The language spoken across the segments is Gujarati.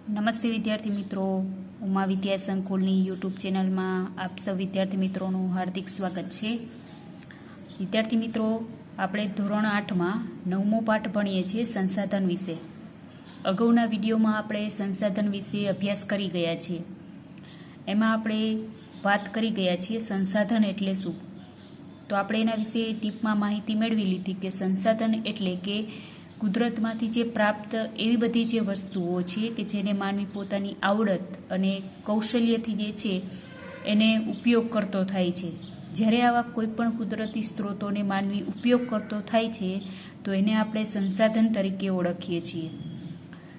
નમસ્તે વિદ્યાર્થી મિત્રો, ઉમા વિદ્યા સંકુલની યુટ્યુબ ચેનલમાં આપ સૌ વિદ્યાર્થી મિત્રોનું હાર્દિક સ્વાગત છે. વિદ્યાર્થી મિત્રો, આપણે ધોરણ 8માં 9મો પાઠ ભણીએ છીએ સંસાધન વિશે. અગાઉના વિડીયોમાં આપણે સંસાધન વિશે અભ્યાસ કરી ગયા છીએ. એમાં આપણે વાત કરી ગયા છીએ સંસાધન એટલે શું. તો આપણે એના વિશે ડીપમાં માહિતી મેળવી લીધી કે સંસાધન એટલે કે કુદરતમાંથી જે પ્રાપ્ત એવી બધી જે વસ્તુઓ છે કે જેને માનવી પોતાની આવડત અને કૌશલ્યથી જે છે એને ઉપયોગ કરતો થાય છે. જ્યારે આવા કોઈ પણ કુદરતી સ્ત્રોતોને માનવી ઉપયોગ કરતો થાય છે તો એને આપણે સંસાધન તરીકે ઓળખીએ છીએ.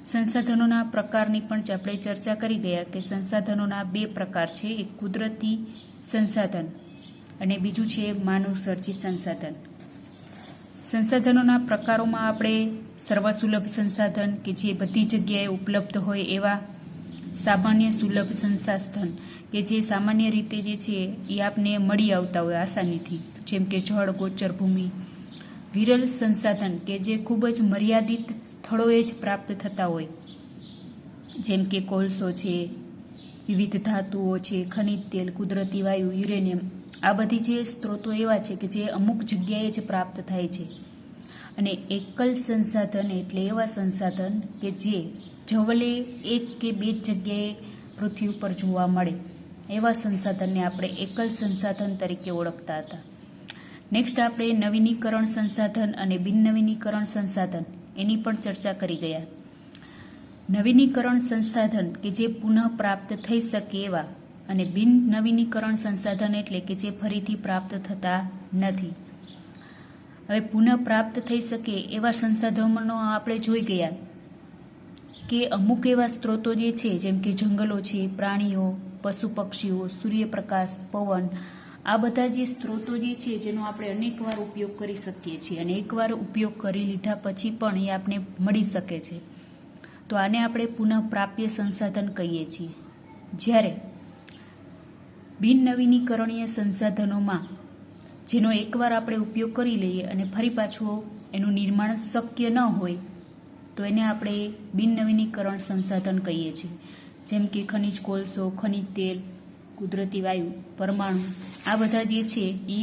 સંસાધનોના પ્રકારની પણ આપણે ચર્ચા કરી ગયા કે સંસાધનોના બે પ્રકાર છે, એક કુદરતી સંસાધન અને બીજું છે માનવ સર્જિત સંસાધન. સંસાધનોના પ્રકારોમાં આપણે સર્વસુલભ સંસાધન કે જે બધી જગ્યાએ ઉપલબ્ધ હોય એવા, સામાન્ય સુલભ સંસાધન કે જે સામાન્ય રીતે જે છે એ આપને મળી આવતા હોય આસાનીથી, જેમ કે જળ, ગોચર ભૂમિ. વિરલ સંસાધન કે જે ખૂબ જ મર્યાદિત સ્થળોએ જ પ્રાપ્ત થતા હોય, જેમ કે કોલસો છે, વિવિધ ધાતુઓ છે, ખનિજ તેલ, કુદરતી વાયુ, યુરેનિયમ. આ બધી જે સ્ત્રોતો એવા છે કે જે અમુક જગ્યાએ જ પ્રાપ્ત થાય છે. અને એકલ સંસાધન એટલે એવા સંસાધન કે જે જવલે એક કે બે જગ્યાએ પૃથ્વી ઉપર જોવા મળે, એવા સંસાધનને આપણે એકલ સંસાધન તરીકે ઓળખતા હતા. નેક્સ્ટ આપણે નવીનીકરણ સંસાધન અને બિન નવીનીકરણ સંસાધન એની પણ ચર્ચા કરી ગયા. નવીનીકરણ સંસાધન કે જે પુનઃ પ્રાપ્ત થઈ શકે એવા, અને બિન નવીનીકરણ સંસાધન એટલે કે જે ફરીથી પ્રાપ્ત થતા નથી. હવે પુનઃ પ્રાપ્ત થઈ શકે એવા સંસાધનો આપણે જોઈ ગયા કે અમુક એવા સ્ત્રોતો જે છે, જેમ કે જંગલો છે, પ્રાણીઓ, પશુ પક્ષીઓ, સૂર્યપ્રકાશ, પવન, આ બધા જે સ્ત્રોતો જે છે જેનો આપણે અનેકવાર ઉપયોગ કરી શકીએ છીએ અને એકવાર ઉપયોગ કરી લીધા પછી પણ એ આપને મળી શકે છે. તો આને આપણે પુનઃ પ્રાપ્ય સંસાધન કહીએ છીએ. જ્યારે બિન નવીનીકરણીય સંસાધનોમાં જેનો એકવાર આપણે ઉપયોગ કરી લઈએ અને ફરી પાછું એનું નિર્માણ શક્ય ન હોય તો એને આપણે બિન નવીનીકરણ સંસાધન કહીએ છીએ. જેમ કે ખનિજ કોલસો, ખનિજ તેલ, કુદરતી વાયુ, પરમાણુ, આ બધા જે છે એ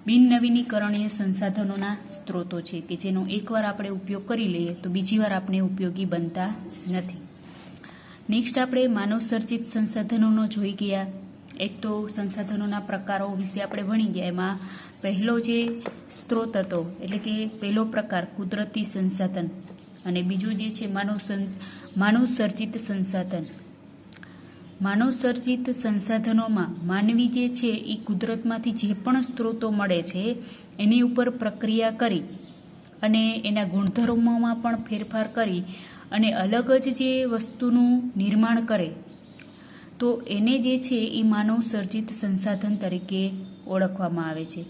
બિન નવીનીકરણીય સંસાધનોના સ્ત્રોતો છે કે જેનો એકવાર આપણે ઉપયોગ કરી લઈએ તો બીજી વાર આપણે ઉપયોગી બનતા નથી. નેક્સ્ટ આપણે માનવ સર્જિત સંસાધનોનો જોઈ ગયા. એક તો સંસાધનોના પ્રકારો વિશે આપણે ભણી ગયા. એમાં પહેલો જે સ્ત્રોત હતો એટલે કે પહેલો પ્રકાર કુદરતી સંસાધન અને બીજું જે છે માનવ સર્જિત સંસાધન. માનવ સર્જિત સંસાધનોમાં માનવી જે છે એ કુદરતમાંથી જે પણ સ્ત્રોતો મળે છે એની ઉપર પ્રક્રિયા કરી અને એના ગુણધર્મોમાં પણ ફેરફાર કરી અને અલગ જ જે વસ્તુનું નિર્માણ કરે તો એને જે છે એ માનવ સર્જિત સંસાધન તરીકે ઓળખવામાં આવે છે.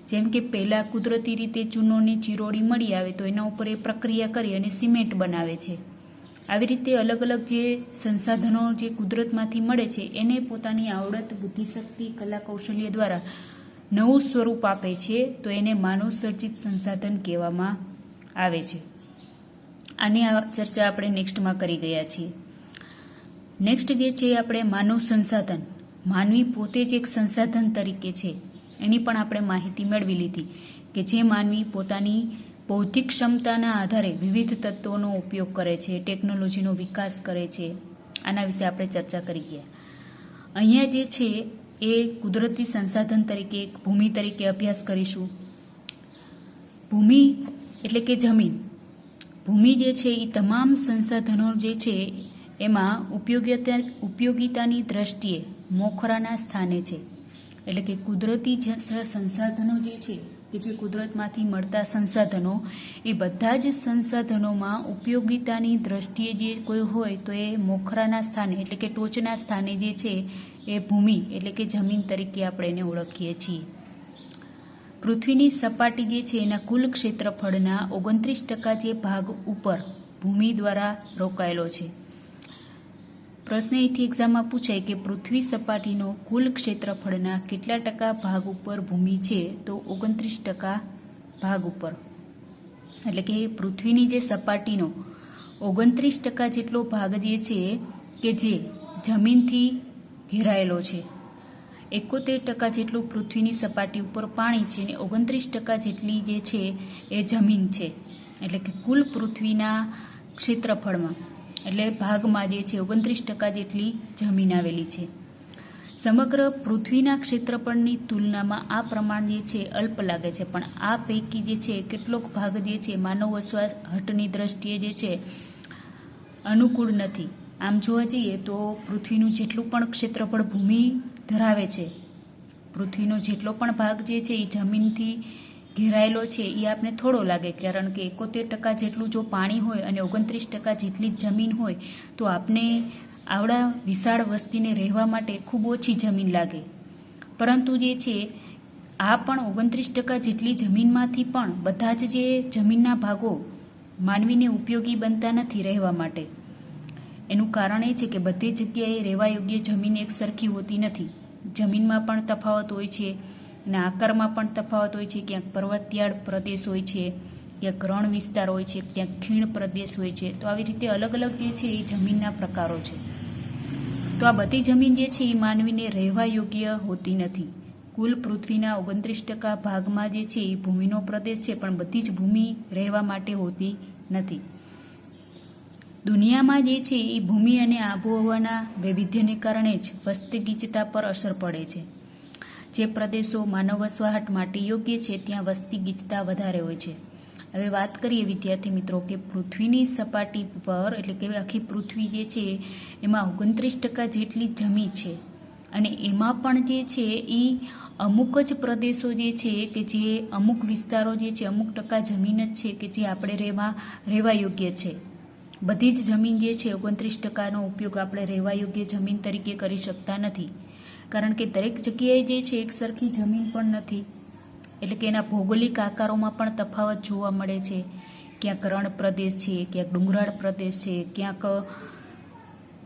જેમ કે પહેલાં કુદરતી રીતે ચૂનોની ચીરોડી મળી આવે તો એના ઉપર એ પ્રક્રિયા કરી અને સિમેન્ટ બનાવે છે. આવી રીતે અલગ અલગ જે સંસાધનો જે કુદરતમાંથી મળે છે એને પોતાની આવડત, બુદ્ધિશક્તિ, કલા કૌશલ્ય દ્વારા નવું સ્વરૂપ આપે છે તો એને માનવ સર્જિત સંસાધન કહેવામાં આવે છે. આની ચર્ચા આપણે નેક્સ્ટમાં કરી ગયા છીએ. નેક્સ્ટ જે છે આપણે માનવ સંસાધન. માનવી પોતે જ એક સંસાધન તરીકે છે એની પણ આપણે માહિતી મેળવી લીધી કે જે માનવી પોતાની બૌદ્ધિક ક્ષમતાના આધારે વિવિધ તત્વોનો ઉપયોગ કરે છે, ટેકનોલોજીનો વિકાસ કરે છે. આના વિશે આપણે ચર્ચા કરી ગયા. અહીંયા જે છે એ કુદરતી સંસાધન તરીકે એક ભૂમિ તરીકે અભ્યાસ કરીશું. ભૂમિ એટલે કે જમીન. ભૂમિ જે છે એ તમામ સંસાધનો જે છે એમાં ઉપયોગિતાની દ્રષ્ટિએ મોખરાના સ્થાને છે. એટલે કે કુદરતી સંસાધનો જે છે કે જે કુદરતમાંથી મળતા સંસાધનો એ બધા જ સંસાધનોમાં ઉપયોગિતાની દ્રષ્ટિએ જે કોઈ હોય તો એ મોખરાના સ્થાને એટલે કે ટોચના સ્થાને જે છે એ ભૂમિ એટલે કે જમીન તરીકે આપણે એને ઓળખીએ છીએ. પૃથ્વીની સપાટી જે છે એના કુલ ક્ષેત્રફળના 29% જે ભાગ ઉપર ભૂમિ દ્વારા રોકાયેલો છે. પ્રશ્ન અહીંથી એક્ઝામમાં પૂછાય કે પૃથ્વી સપાટીનો કુલ ક્ષેત્રફળના કેટલા ટકા ભાગ ઉપર ભૂમિ છે? તો 29% ભાગ ઉપર. એટલે કે પૃથ્વીની જે સપાટીનો 29% જેટલો ભાગ જે છે કે જે જમીનથી ઘેરાયેલો છે, 71% જેટલું પૃથ્વીની સપાટી ઉપર પાણી છે અને 29% જેટલી જે છે એ જમીન છે. એટલે કે કુલ પૃથ્વીના ક્ષેત્રફળમાં એટલે ભાગમાં જે છે 29% જેટલી જમીન આવેલી છે. સમગ્ર પૃથ્વીના ક્ષેત્રફળની તુલનામાં આ પ્રમાણ જે છે અલ્પ લાગે છે, પણ આ પૈકી જે છે કેટલોક ભાગ જે છે માનવ વસવાટની દ્રષ્ટિએ જે છે અનુકૂળ નથી. આમ જોવા જઈએ તો પૃથ્વીનું જેટલું પણ ક્ષેત્રફળ ભૂમિ ધરાવે છે, પૃથ્વીનો જેટલો પણ ભાગ જે છે એ જમીનથી ઘેરાયેલો છે એ આપને થોડો લાગે, કારણ કે 71% જેટલું જો પાણી હોય અને 29% જેટલી જમીન હોય તો આપને આવડા વિશાળ વસ્તીને રહેવા માટે ખૂબ ઓછી જમીન લાગે. પરંતુ જે છે આ પણ 29% જેટલી જમીનમાંથી પણ બધા જ જે જમીનના ભાગો માનવીને ઉપયોગી બનતા નથી રહેવા માટે. એનું કારણ એ છે કે બધી જગ્યાએ રહેવા યોગ્ય જમીન એક સરખી હોતી નથી. જમીનમાં પણ તફાવત હોય છે અને આકારમાં પણ તફાવત હોય છે. ક્યાંક પર્વતિયાળ પ્રદેશ હોય છે, ક્યાંક રણ વિસ્તાર હોય છે, ક્યાંક ખીણ પ્રદેશ હોય છે. તો આવી રીતે અલગ અલગ જે છે એ જમીનના પ્રકારો છે. તો આ બધી જમીન જે છે એ માનવીને રહેવા યોગ્ય હોતી નથી. કુલ પૃથ્વીના 29% ભાગમાં જે છે એ ભૂમિનો પ્રદેશ છે, પણ બધી જ ભૂમિ રહેવા માટે હોતી નથી. દુનિયામાં જે છે એ ભૂમિ અને આબોહવાના વૈવિધ્યને કારણે જ વસ્તી ગીચતા પર અસર પડે છે. જે પ્રદેશો માનવ વસવાટ માટે યોગ્ય છે ત્યાં વસ્તી ગીચતા વધારે હોય છે. હવે વાત કરીએ વિદ્યાર્થી મિત્રો કે પૃથ્વીની સપાટી પર એટલે કે આખી પૃથ્વી જે છે એમાં 29% જેટલી જમીન છે અને એમાં પણ જે છે એ અમુક જ પ્રદેશો જે છે કે જે અમુક વિસ્તારો જે છે અમુક ટકા જમીન જ છે કે જે આપણે રહેવા યોગ્ય છે. બધી જ જમીન જે છે 29%નો ઉપયોગ આપણે રહેવા યોગ્ય જમીન તરીકે કરી શકતા નથી, કારણ કે દરેક જગ્યાએ જે છે એક સરખી જમીન પણ નથી. એટલે કે એના ભૌગોલિક આકારોમાં પણ તફાવત જોવા મળે છે. ક્યાંક રણ પ્રદેશ છે, ક્યાંક ડુંગરાળ પ્રદેશ છે, ક્યાંક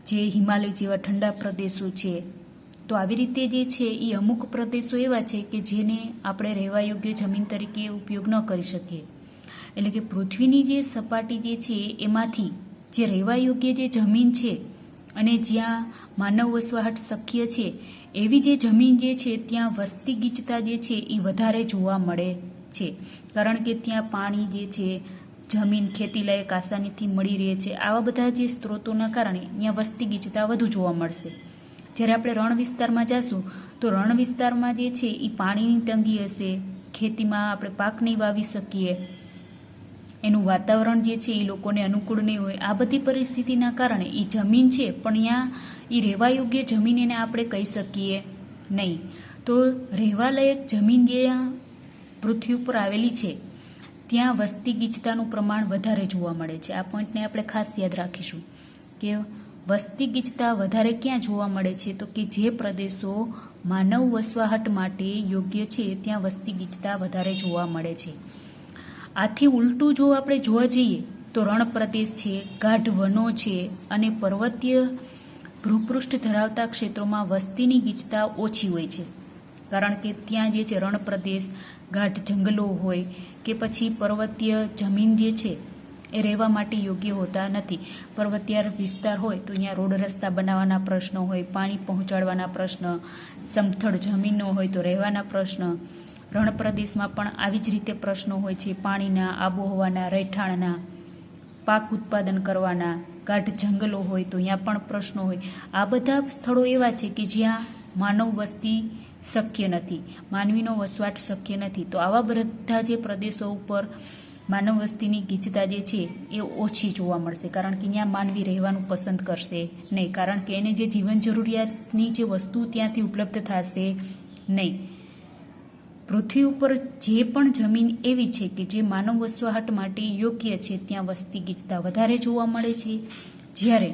જે હિમાલય જેવા ઠંડા પ્રદેશો છે. તો આવી રીતે જે છે એ અમુક પ્રદેશો એવા છે કે જેને આપણે રહેવા યોગ્ય જમીન તરીકે ઉપયોગ ન કરી શકીએ. એટલે કે પૃથ્વીની જે સપાટી જે છે એમાંથી જે રહેવા યોગ્ય જે જમીન છે અને જ્યાં માનવ વસવાટ શક્ય છે એવી જે જમીન જે છે ત્યાં વસ્તી ગીચતા જે છે એ વધારે જોવા મળે છે, કારણ કે ત્યાં પાણી જે છે જમીન ખેતીલાયક આસાનીથી મળી રહે છે. આવા બધા જે સ્ત્રોતોના કારણે ત્યાં વસ્તી ગીચતા વધુ જોવા મળશે. જ્યારે આપણે રણ વિસ્તારમાં જઈશું તો રણ વિસ્તારમાં જે છે એ પાણીની તંગી હશે, ખેતીમાં આપણે પાક નહીં વાવી શકીએ, એનું વાતાવરણ જે છે એ લોકોને અનુકૂળ નહીં હોય. આ બધી પરિસ્થિતિના કારણે એ જમીન છે પણ ત્યાં એ રહેવા યોગ્ય જમીન એને આપણે કહી શકીએ નહીં. તો રહેવાલાયક જમીન જ્યાં પૃથ્વી ઉપર આવેલી છે ત્યાં વસ્તી ગીચતાનું પ્રમાણ વધારે જોવા મળે છે. આ પોઈન્ટને આપણે ખાસ યાદ રાખીશું કે વસ્તી ગીચતા વધારે ક્યાં જોવા મળે છે, તો કે જે પ્રદેશો માનવ વસવાટ માટે યોગ્ય છે ત્યાં વસ્તી ગીચતા વધારે જોવા મળે છે. આથી ઉલટું જો આપણે જોવા જઈએ તો રણ પ્રદેશ છે, ગાઢ વનો છે અને પર્વતીય ભૂપૃષ્ઠ ધરાવતા ક્ષેત્રોમાં વસ્તીની ગીચતા ઓછી હોય છે, કારણ કે ત્યાં જે છે રણ પ્રદેશ, ગાઢ જંગલો હોય કે પછી પર્વતીય જમીન જે છે એ રહેવા માટે યોગ્ય હોતા નથી. પર્વતીય વિસ્તાર હોય તો અહીંયા રોડ રસ્તા બનાવવાના પ્રશ્નો હોય, પાણી પહોંચાડવાના પ્રશ્ન, સમથળ જમીનો હોય તો રહેવાના પ્રશ્ન. રણ પ્રદેશમાં પણ આવી જ રીતે પ્રશ્નો હોય છે, પાણીના, આબોહવાના, રહેઠાણના, પાક ઉત્પાદન કરવાના. ગાઢ જંગલો હોય તો અહીંયા પણ પ્રશ્નો હોય. આ બધા સ્થળો એવા છે કે જ્યાં માનવ વસ્તી શક્ય નથી, માનવીનો વસવાટ શક્ય નથી. તો આવા બધા જે પ્રદેશો ઉપર માનવ વસ્તીની ગીચતા જે છે એ ઓછી જોવા મળશે, કારણ કે ત્યાં માનવી રહેવાનું પસંદ કરશે નહીં, કારણ કે એને જે જીવન જરૂરિયાતની જે વસ્તુ ત્યાંથી ઉપલબ્ધ થશે નહીં. પૃથ્વી ઉપર જે પણ જમીન એવી છે કે જે માનવ વસવાટ માટે યોગ્ય છે ત્યાં વસ્તી ગીચતા વધારે જોવા મળે છે, જ્યારે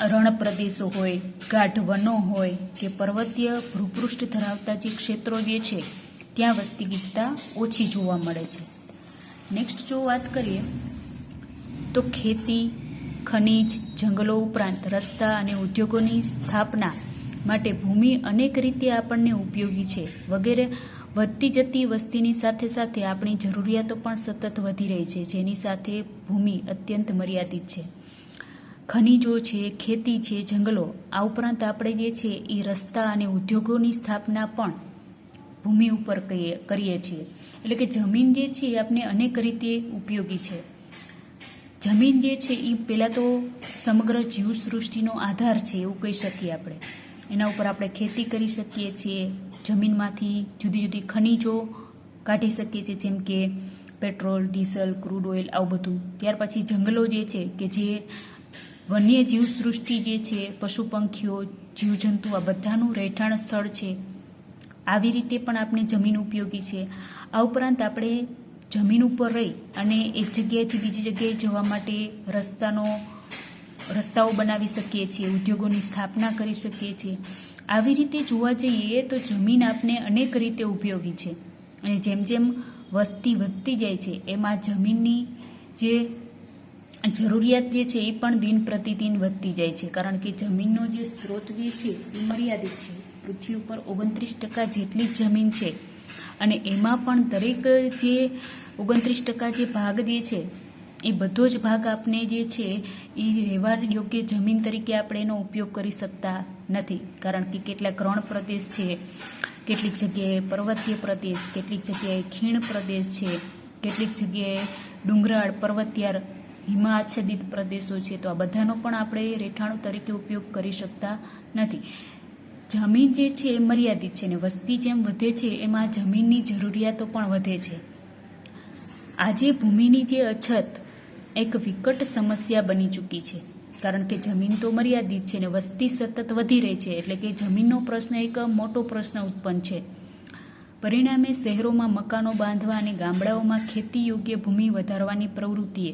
રણ પ્રદેશો હોય, ગાઢ વનો હોય કે પર્વતીય ભૂપૃષ્ઠ ધરાવતા જે ક્ષેત્રો જે છે ત્યાં વસ્તી ગીચતા ઓછી જોવા મળે છે. નેક્સ્ટ જો વાત કરીએ તો ખેતી, ખનીજ, જંગલો ઉપરાંત રસ્તા અને ઉદ્યોગોની સ્થાપના માટે ભૂમિ અનેક રીતે આપણને ઉપયોગી છે. વગેરે વધતી જતી વસ્તીની સાથે સાથે આપણી જરૂરિયાતો પણ સતત વધી રહી છે, જેની સાથે ભૂમિ અત્યંત મર્યાદિત છે. ખનિજો છે, ખેતી છે, જંગલો, આ ઉપરાંત આપણે જે છે એ રસ્તા અને ઉદ્યોગોની સ્થાપના પણ ભૂમિ ઉપર કરીએ છીએ. એટલે કે જમીન જે છે એ આપણે અનેક રીતે ઉપયોગી છે. જમીન જે છે એ પહેલાં તો સમગ્ર જીવસૃષ્ટિનો આધાર છે એવું કહી શકીએ આપણે. એના ઉપર આપણે ખેતી કરી શકીએ છીએ, જમીનમાંથી જુદી જુદી ખનિજો કાઢી શકીએ છીએ, જેમ કે પેટ્રોલ, ડીઝલ, ક્રૂડ ઓઇલ, આવું બધું. ત્યાર પછી જંગલો જે છે કે જે વન્ય જીવસૃષ્ટિ જે છે, પશુ પંખીઓ, જીવજંતુ, આ બધાનું રહેઠાણ સ્થળ છે. આવી રીતે પણ આપણે જમીન ઉપયોગી છે. આ ઉપરાંત આપણે જમીન ઉપર રહી અને એક જગ્યાએથી બીજી જગ્યાએ જવા માટે રસ્તાઓ બનાવી શકીએ છીએ, ઉદ્યોગોની સ્થાપના કરી શકીએ છીએ. આવી રીતે જોવા જઈએ તો જમીન આપને અનેક રીતે ઉપયોગી છે. અને જેમ જેમ વસ્તી વધતી જાય છે એમાં જમીનની જે જરૂરિયાત જે છે એ પણ દિન પ્રતિદિન વધતી જાય છે, કારણ કે જમીનનો જે સ્ત્રોત જે છે એ મર્યાદિત છે. પૃથ્વી ઉપર 29% જેટલી જ જમીન છે અને એમાં પણ દરેક જે 29% જે ભાગ જે છે એ બધો જ ભાગ આપણે જે છે એ રહેવા યોગ્ય જમીન તરીકે આપણે એનો ઉપયોગ કરી શકતા નથી, કારણ કે કેટલાક રણ પ્રદેશ છે, કેટલીક જગ્યાએ પર્વતીય પ્રદેશ, કેટલીક જગ્યાએ ખીણ પ્રદેશ છે, કેટલીક જગ્યાએ ડુંગરાળ, પર્વતિયાર, હિમાચ્છાદિત પ્રદેશો છે. તો આ બધાનો પણ આપણે રહેઠાણો તરીકે ઉપયોગ કરી શકતા નથી. જમીન જે છે એ મર્યાદિત છે ને વસ્તી જેમ વધે છે એમાં જમીનની જરૂરિયાતો પણ વધે છે. આજે ભૂમિની જે અછત એક વિકટ સમસ્યા બની ચૂકી છે, કારણ કે જમીન તો મર્યાદિત છે ને વસ્તી સતત વધી રહી છે, એટલે કે જમીનનો પ્રશ્ન એક મોટો પ્રશ્ન ઉત્પન્ન છે. પરિણામે શહેરોમાં મકાનો બાંધવા અને ગામડાઓમાં ખેતી યોગ્ય ભૂમિ વધારવાની પ્રવૃત્તિએ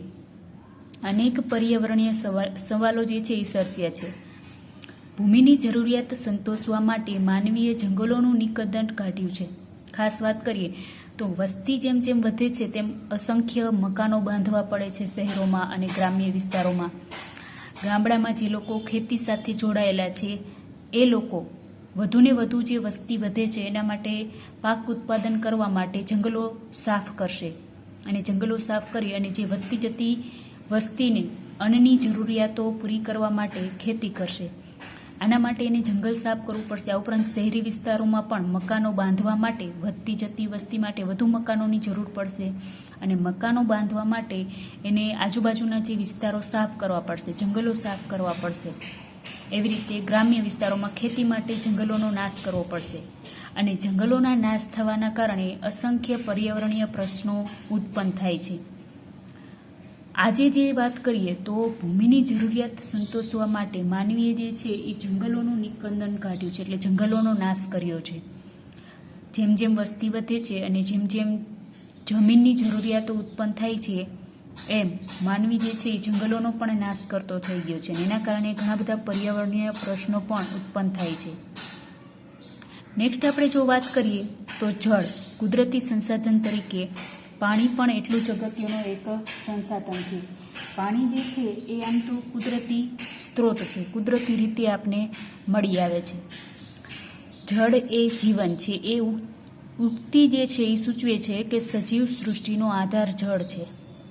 અનેક પર્યાવરણીય સવાલો જે છે એ સર્જ્યા છે. ભૂમિની જરૂરિયાત સંતોષવા માટે માનવીએ જંગલોનું નિકંદન કાઢ્યું છે. ખાસ વાત કરીએ તો વસ્તી જેમ જેમ વધે છે તેમ અસંખ્ય મકાનો બાંધવા પડે છે શહેરોમાં અને ગ્રામ્ય વિસ્તારોમાં. ગામડામાં જે લોકો ખેતી સાથે જોડાયેલા છે એ લોકો વધુને વધુ જે વસ્તી વધે છે એના માટે પાક ઉત્પાદન કરવા માટે જંગલો સાફ કરશે, અને જંગલો સાફ કરી અને જે વધતી જતી વસ્તીને અન્નની જરૂરિયાતો પૂરી કરવા માટે ખેતી કરશે. આના માટે એને જંગલ સાફ કરવું પડશે. આ ઉપરાંત શહેરી વિસ્તારોમાં પણ મકાનો બાંધવા માટે વધતી જતી વસ્તી માટે વધુ મકાનોની જરૂર પડશે, અને મકાનો બાંધવા માટે એને આજુબાજુના જે વિસ્તારો સાફ કરવા પડશે, જંગલો સાફ કરવા પડશે. એવી રીતે ગ્રામ્ય વિસ્તારોમાં ખેતી માટે જંગલોનો નાશ કરવો પડશે, અને જંગલોના નાશ થવાના કારણે અસંખ્ય પર્યાવરણીય પ્રશ્નો ઉત્પન્ન થાય છે. આજે જે વાત કરીએ તો ભૂમિની જરૂરિયાત સંતોષવા માટે માનવીએ જે છે એ જંગલોનું નિકંદન કાઢ્યું છે, એટલે જંગલોનો નાશ કર્યો છે. જેમ જેમ વસ્તી વધે છે અને જેમ જેમ જમીનની જરૂરિયાતો ઉત્પન્ન થાય છે એમ માનવી જે છે એ જંગલોનો પણ નાશ કરતો થઈ ગયો છે, અને એના કારણે ઘણા બધા પર્યાવરણીય પ્રશ્નો પણ ઉત્પન્ન થાય છે. નેક્સ્ટ આપણે જો વાત કરીએ તો જળ કુદરતી સંસાધન તરીકે પાણી પણ એટલું જ અગત્યનું એક સંસાધન છે. પાણી જે છે એ આમ તો કુદરતી સ્ત્રોત છે, કુદરતી રીતે આપને મળી આવે છે. જળ એ જીવન છે. એ ઉક્તિ જે છે એ સૂચવે છે કે સજીવ સૃષ્ટિનો આધાર જળ છે.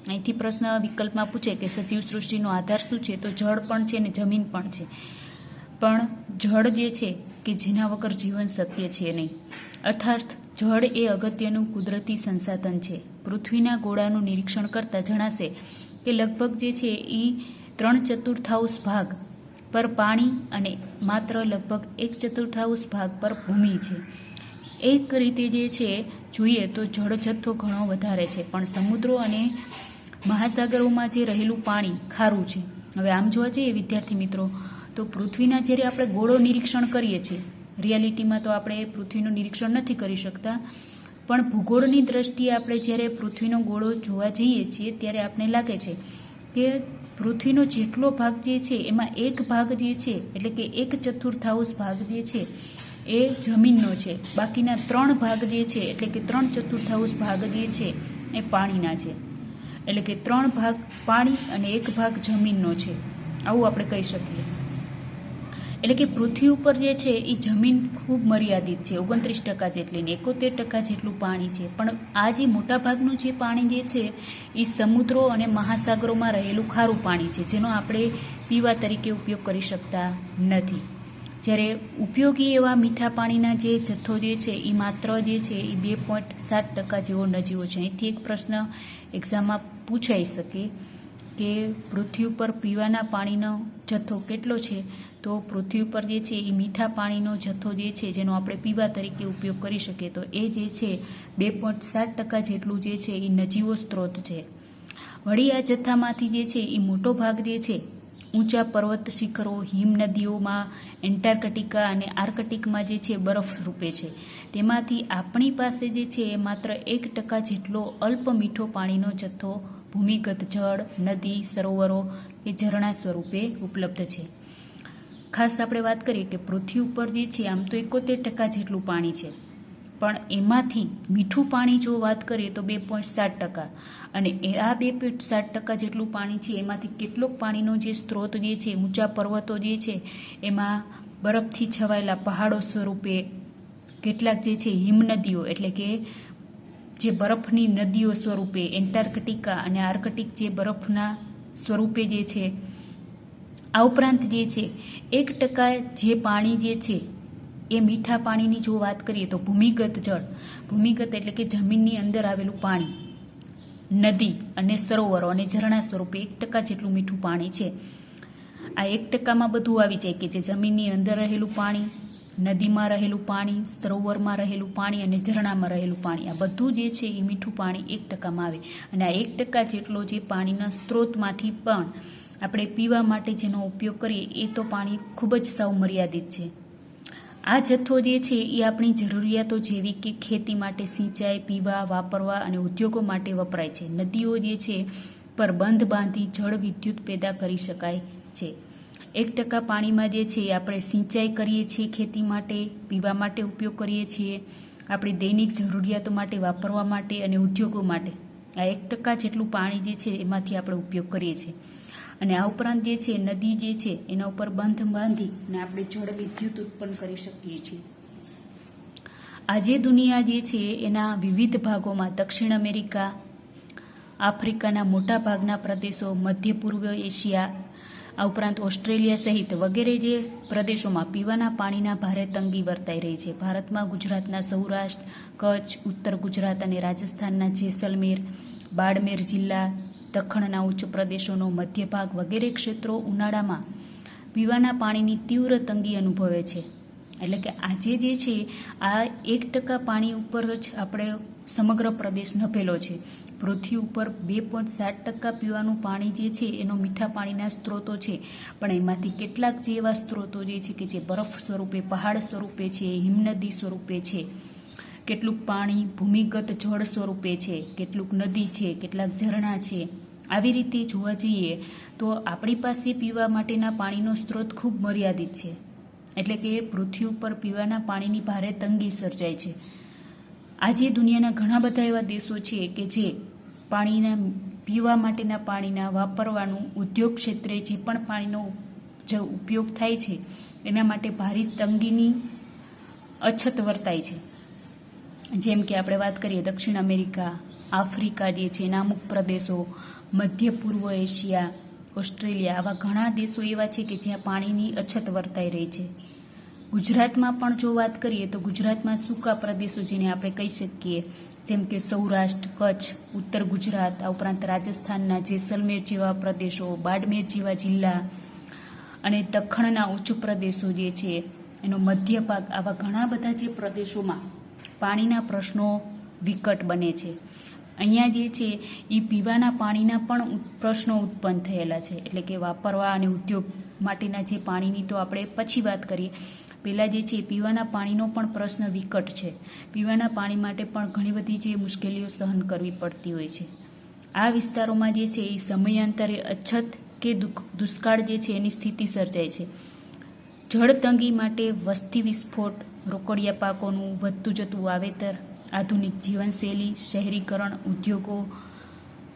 અહીંથી પ્રશ્ન વિકલ્પમાં પૂછે કે સજીવ સૃષ્ટિનો આધાર શું છે, તો જળ પણ છે ને જમીન પણ છે. પણ જળ જે છે કે જેના વગર જીવન શક્ય છે નહીં, અર્થાત જળ એ અગત્યનું કુદરતી સંસાધન છે. પૃથ્વીના ગોળાનું નિરીક્ષણ કરતાં જણાશે કે લગભગ જે છે એ 3/4 ભાગ પર પાણી અને માત્ર લગભગ 1/4 ભાગ પર ભૂમિ છે. એક રીતે જે છે જોઈએ તો જળ જથ્થો ઘણો વધારે છે, પણ સમુદ્રો અને મહાસાગરોમાં જે રહેલું પાણી ખારું છે. હવે આમ જોવા જઈએ વિદ્યાર્થી મિત્રો તો પૃથ્વીના જ્યારે આપણે ગોળો નિરીક્ષણ કરીએ છીએ, રિયાલિટીમાં તો આપણે પૃથ્વીનું નિરીક્ષણ નથી કરી શકતા, પણ ભૂગોળની દ્રષ્ટિએ આપણે જ્યારે પૃથ્વીનો ગોળો જોવા જઈએ છીએ ત્યારે આપણને લાગે છે કે પૃથ્વીનો જેટલો ભાગ જે છે એમાં એક ભાગ જે છે એટલે કે 1/4 ભાગ જે છે એ જમીનનો છે, બાકીના 3 ભાગ જે છે એટલે કે 3/4 ભાગ જે છે એ પાણીના છે. એટલે કે 3 ભાગ પાણી અને 1 ભાગ જમીનનો છે, આવું આપણે કહી શકીએ. એટલે કે પૃથ્વી ઉપર જે છે એ જમીન ખૂબ મર્યાદિત છે, 29% જેટલી ને 71% જેટલું પાણી છે. પણ આ જે મોટાભાગનું જે પાણી જે છે એ સમુદ્રો અને મહાસાગરોમાં રહેલું ખારું પાણી છે, જેનો આપણે પીવા તરીકે ઉપયોગ કરી શકતા નથી. જ્યારે ઉપયોગી એવા મીઠા પાણીના જે જથ્થો જે છે એ માત્ર જે છે એ 2.7% જેવો નજીવો છે. અહીંથી એક પ્રશ્ન એક્ઝામમાં પૂછાઈ શકે કે પૃથ્વી ઉપર પીવાના પાણીનો જથ્થો કેટલો છે, તો પૃથ્વી ઉપર જે છે એ મીઠા પાણીનો જથ્થો જે છે જેનો આપણે પીવા તરીકે ઉપયોગ કરી શકીએ તો એ જે છે 2.7% જેટલું જે છે એ નજીવો સ્ત્રોત છે. વળી આ જથ્થામાંથી જે છે એ મોટો ભાગ જે છે ઊંચા પર્વત શિખરો, હિમ નદીઓમાં, એન્ટાર્કટિકા અને આર્કટિકમાં જે છે બરફ રૂપે છે. તેમાંથી આપણી પાસે જે છે એ માત્ર 1% જેટલો અલ્પ મીઠો પાણીનો જથ્થો ભૂમિગત જળ, નદી, સરોવરો કે ઝરણા સ્વરૂપે ઉપલબ્ધ છે. ખાસ આપણે વાત કરીએ કે પૃથ્વી ઉપર જે છે આમ તો 71% જેટલું પાણી છે, પણ એમાંથી મીઠું પાણી જો વાત કરીએ તો 2.7%, અને આ 2.7% જેટલું પાણી છે એમાંથી કેટલોક પાણીનો જે સ્ત્રોત જે છે ઊંચા પર્વતો જે છે એમાં બરફથી છવાયેલા પહાડો સ્વરૂપે, કેટલાક જે છે હિમનદીઓ એટલે કે જે બરફની નદીઓ સ્વરૂપે, એન્ટાર્કટિકા અને આર્કટિક જે બરફના સ્વરૂપે જે છે. આ ઉપરાંત જે છે 1% જે પાણી જે છે એ મીઠા પાણીની જો વાત કરીએ તો ભૂમિગત જળ, ભૂમિગત એટલે કે જમીનની અંદર આવેલું પાણી, નદી અને સરોવરો અને ઝરણા સ્વરૂપે 1% જેટલું મીઠું પાણી છે. આ 1%માં બધું આવી જાય કે જે જમીનની અંદર રહેલું પાણી, નદીમાં રહેલું પાણી, સરોવરમાં રહેલું પાણી અને ઝરણામાં રહેલું પાણી, આ બધું જે છે એ મીઠું પાણી 1%માં આવે. અને આ 1% જેટલો જે પાણીના સ્ત્રોતમાંથી પણ આપણે પીવા માટે જેનો ઉપયોગ કરીએ એ તો પાણી ખૂબ જ સાવ મર્યાદિત છે. આ જથ્થો જે છે એ આપણી જરૂરિયાતો જેવી કે ખેતી માટે, સિંચાઈ, પીવા, વાપરવા અને ઉદ્યોગો માટે વપરાય છે. નદીઓ જે છે પર બંધ બાંધી જળ વિદ્યુત પેદા કરી શકાય છે. 1% પાણીમાં જે છે આપણે સિંચાઈ કરીએ છીએ, ખેતી માટે, પીવા માટે ઉપયોગ કરીએ છીએ, આપણી દૈનિક જરૂરિયાતો માટે, વાપરવા માટે અને ઉદ્યોગો માટે. આ 1% જેટલું પાણી જે છે એમાંથી આપણે ઉપયોગ કરીએ છીએ. અને આ ઉપરાંત જે છે નદી જે છે એના ઉપર બંધ બાંધી અને આપણે જળ વિદ્યુત ઉત્પન્ન કરી શકીએ છીએ. આજે દુનિયા જે છે એના વિવિધ ભાગોમાં દક્ષિણ અમેરિકા, આફ્રિકાના મોટા ભાગના પ્રદેશો, મધ્ય પૂર્વ એશિયા, આ ઉપરાંત ઓસ્ટ્રેલિયા સહિત વગેરે જે પ્રદેશોમાં પીવાના પાણીના ભારે તંગી વર્તાઈ રહી છે. ભારતમાં ગુજરાતના સૌરાષ્ટ્ર, કચ્છ, ઉત્તર ગુજરાત અને રાજસ્થાનના જેસલમેર, બાડમેર જિલ્લા, દખણના ઉચ્ચ પ્રદેશોનો મધ્ય ભાગ વગેરે ક્ષેત્રો ઉનાળામાં પીવાના પાણીની તીવ્ર તંગી અનુભવે છે. એટલે કે આજે જે છે આ 1% પાણી ઉપર જ આપણે સમગ્ર પ્રદેશ નભેલો છે. પૃથ્વી ઉપર 2.7% પીવાનું પાણી જે છે એનો મીઠા પાણીના સ્ત્રોતો છે, પણ એમાંથી કેટલાક જે એવા સ્ત્રોતો જે છે કે જે બરફ સ્વરૂપે, પહાડ સ્વરૂપે છે, હિમનદી સ્વરૂપે છે, કેટલુંક પાણી ભૂમિગત જળ સ્વરૂપે છે, કેટલુંક નદી છે, કેટલાક ઝરણા છે. આવી રીતે જોવા જઈએ તો આપણી પાસે પીવા માટેના પાણીનો સ્ત્રોત ખૂબ મર્યાદિત છે. એટલે કે પૃથ્વી ઉપર પીવાના પાણીની ભારે તંગી સર્જાય છે. આજે દુનિયાના ઘણા બધા એવા દેશો છે કે જે પાણીના પીવા માટેના પાણીના વાપરવાનું ઉદ્યોગ ક્ષેત્રે જે પણ પાણીનો જે ઉપયોગ થાય છે એના માટે ભારે તંગીની અછત વર્તાય છે. જેમ કે આપણે વાત કરીએ દક્ષિણ અમેરિકા, આફ્રિકા જે છે એના અમુક પ્રદેશો, મધ્ય પૂર્વ એશિયા, ઓસ્ટ્રેલિયા, આવા ઘણા દેશો એવા છે કે જ્યાં પાણીની અછત વર્તાઈ રહી છે. ગુજરાતમાં પણ જો વાત કરીએ તો ગુજરાતમાં સૂકા પ્રદેશો જેને આપણે કહી શકીએ, જેમ કે સૌરાષ્ટ્ર, કચ્છ, ઉત્તર ગુજરાત, આ ઉપરાંત રાજસ્થાનના જેસલમેર જેવા પ્રદેશો, બાડમેર જેવા જિલ્લા અને દખણના ઉચ્ચ પ્રદેશો જે છે એનો મધ્ય ભાગ, આવા ઘણા બધા જે પ્રદેશોમાં પાણીના પ્રશ્નો વિકટ બને છે. અહીંયા જે છે એ પીવાના પાણીના પણ પ્રશ્નો ઉત્પન્ન થયેલા છે. એટલે કે વાપરવા અને ઉદ્યોગ માટેના જે પાણીની તો આપણે પછી વાત કરીએ, પહેલાં જે છે પીવાના પાણીનો પણ પ્રશ્ન વિકટ છે. પીવાના પાણી માટે પણ ઘણી બધી જે મુશ્કેલીઓ સહન કરવી પડતી હોય છે. આ વિસ્તારોમાં જે છે એ સમયાંતરે અછત કે દુષ્કાળ જે છે એની સ્થિતિ સર્જાય છે. જળ તંગી માટે વસ્તી વિસ્ફોટ, રોકડિયા પાકોનું વધતું જતું વાવેતર, આધુનિક જીવનશૈલી, શહેરીકરણ, ઉદ્યોગો,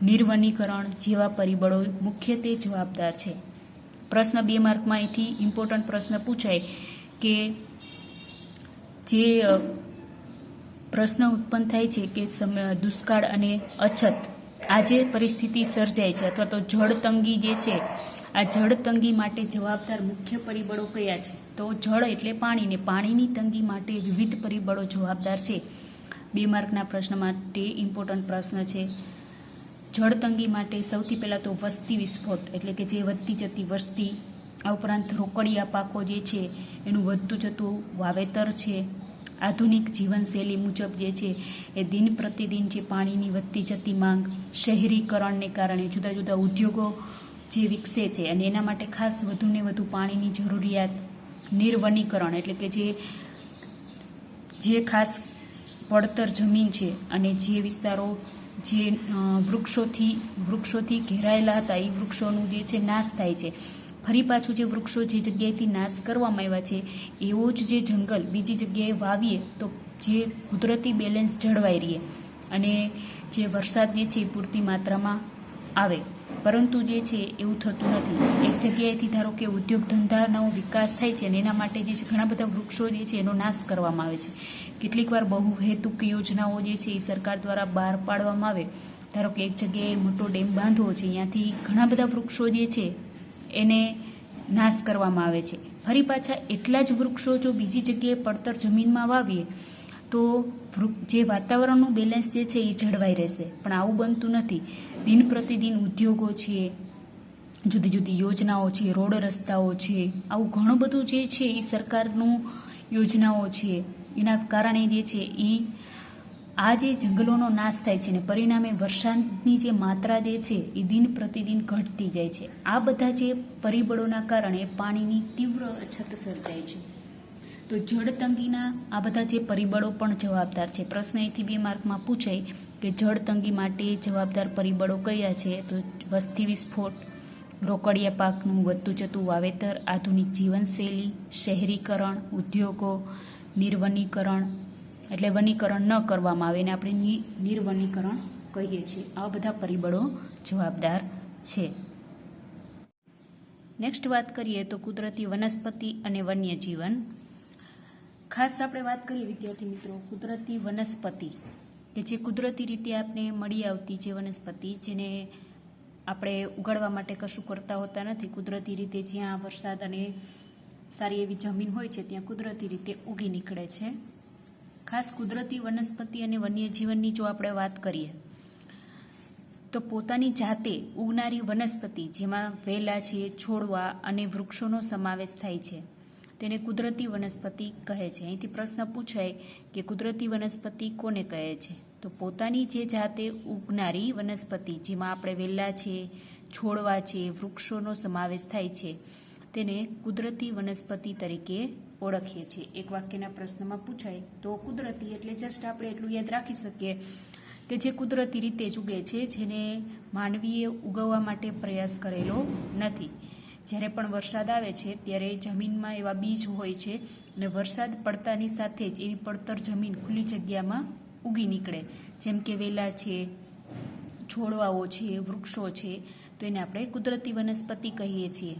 નિર્વનીકરણ જેવા પરિબળો મુખ્યત્વે જવાબદાર છે. પ્રશ્ન 2 માર્કમાં અહીંથી ઇમ્પોર્ટન્ટ પ્રશ્ન પૂછાય કે જે પ્રશ્ન ઉત્પન્ન થાય છે કે દુષ્કાળ અને અછત આ જે પરિસ્થિતિ સર્જાય છે અથવા તો જળ તંગી જે છે, આ જળ તંગી માટે જવાબદાર મુખ્ય પરિબળો કયા છે? તો જળ એટલે પાણી, ને પાણીની તંગી માટે વિવિધ પરિબળો જવાબદાર છે. 2 માર્કના પ્રશ્ન માટે ઇમ્પોર્ટન્ટ પ્રશ્ન છે. જળ તંગી માટે સૌથી પહેલાં તો વસ્તી વિસ્ફોટ એટલે કે જે વધતી જતી વસ્તી, આ ઉપરાંત રોકડિયા પાકો જે છે એનું વધતું જતું વાવેતર છે, આધુનિક જીવનશૈલી મુજબ જે છે એ દિન પ્રતિદિન જે પાણીની વધતી જતી માંગ, શહેરીકરણને કારણે જુદા જુદા ઉદ્યોગો જે વિકસે છે અને એના માટે ખાસ વધુને વધુ પાણીની જરૂરિયાત, નિર્વનીકરણ એટલે કે જે ખાસ પડતર જમીન છે અને જે વિસ્તારો જે વૃક્ષોથી ઘેરાયેલા હતા એ વૃક્ષોનું જે છે નાશ થાય છે. ફરી પાછું જે વૃક્ષો જે જગ્યાએથી નાશ કરવામાં આવ્યા છે એવો જ જે જંગલ બીજી જગ્યાએ વાવીએ તો જે કુદરતી બેલેન્સ જળવાઈ રહે અને જે વરસાદ જે છે એ પૂરતી માત્રામાં આવે. પરંતુ જે છે એવું થતું નથી. એક જગ્યાએથી ધારો કે ઉદ્યોગ ધંધાનો વિકાસ થાય છે અને એના માટે જે છે ઘણા બધા વૃક્ષો જે છે એનો નાશ કરવામાં આવે છે. કેટલીક વાર બહુહેતુક યોજનાઓ જે છે એ સરકાર દ્વારા બહાર પાડવામાં આવે. ધારો કે એક જગ્યાએ મોટો ડેમ બાંધવો છે, અહીંયાથી ઘણા બધા વૃક્ષો જે છે એને નાશ કરવામાં આવે છે. ફરી પાછા એટલા જ વૃક્ષો જો બીજી જગ્યાએ પડતર જમીનમાં વાવીએ તો જે વાતાવરણનું બેલેન્સ જે છે એ જળવાઈ રહેશે. પણ આવું બનતું નથી. દિન પ્રતિદિન ઉદ્યોગો છે, જુદી જુદી યોજનાઓ છે, રોડ રસ્તાઓ છે, આવું ઘણું બધું જે છે એ સરકારનું યોજનાઓ છે એના કારણે જે છે એ આ જે જંગલોનો નાશ થાય છે ને પરિણામે વરસાદની જે માત્રા જે છે એ દિન પ્રતિદિન ઘટતી જાય છે. આ બધા જે પરિબળોના કારણે પાણીની તીવ્ર અછત સર્જાય છે. તો જળ તંગીના આ બધા જે પરિબળો પણ જવાબદાર છે. પ્રશ્ન અહીંથી 2 માર્કમાં પૂછાય કે જળ તંગી માટે જવાબદાર પરિબળો કયા છે? તો વસ્તી વિસ્ફોટ, રોકડિયા પાકનું વધતું જતું વાવેતર, આધુનિક જીવનશૈલી, શહેરીકરણ, ઉદ્યોગો, નિર્વનીકરણ એટલે વનીકરણ ન કરવામાં આવે એને આપણે નિર્વનીકરણ કહીએ છીએ. આ બધા પરિબળો જવાબદાર છે. નેક્સ્ટ વાત કરીએ તો કુદરતી વનસ્પતિ અને વન્યજીવન. ખાસ આપણે વાત કરીએ વિદ્યાર્થી મિત્રો કુદરતી વનસ્પતિ કે જે કુદરતી રીતે આપણે મળી આવતી જે વનસ્પતિ જેને આપણે ઉગાડવા માટે કશું કરતા હોતા નથી, કુદરતી રીતે જ્યાં વરસાદ અને સારી એવી જમીન હોય છે ત્યાં કુદરતી રીતે ઉગી નીકળે છે. ખાસ કુદરતી વનસ્પતિ અને વન્યજીવનની જો આપણે વાત કરીએ તો પોતાની જાતે ઉગનારી વનસ્પતિ જેમાં વેલા છે, છોડવા અને વૃક્ષોનો સમાવેશ થાય છે તેને કુદરતી વનસ્પતિ કહે છે. અહીંથી પ્રશ્ન પૂછાય કે કુદરતી વનસ્પતિ કોને કહે છે? તો પોતાની જે જાતે ઉગનારી વનસ્પતિ જેમાં આપણે વેલા છે, છોડવા છે, વૃક્ષોનો સમાવેશ થાય છે તેને કુદરતી વનસ્પતિ તરીકે ઓળખીએ છીએ. એક વાક્યના પ્રશ્નમાં પૂછાય તો કુદરતી એટલે જસ્ટ આપણે એટલું યાદ રાખી શકીએ કે જે કુદરતી રીતે જ ઉગે છે, જેને માનવીએ ઉગવવા માટે પ્રયાસ કરેલો નથી. જ્યારે પણ વરસાદ આવે છે ત્યારે જમીનમાં એવા બીજ હોય છે અને વરસાદ પડતાની સાથે જ એવી પડતર જમીન ખુલ્લી જગ્યામાં ઉગી નીકળે, જેમ કે વેલા છે, છોડવાઓ છે, વૃક્ષો છે, તો એને આપણે કુદરતી વનસ્પતિ કહીએ છીએ.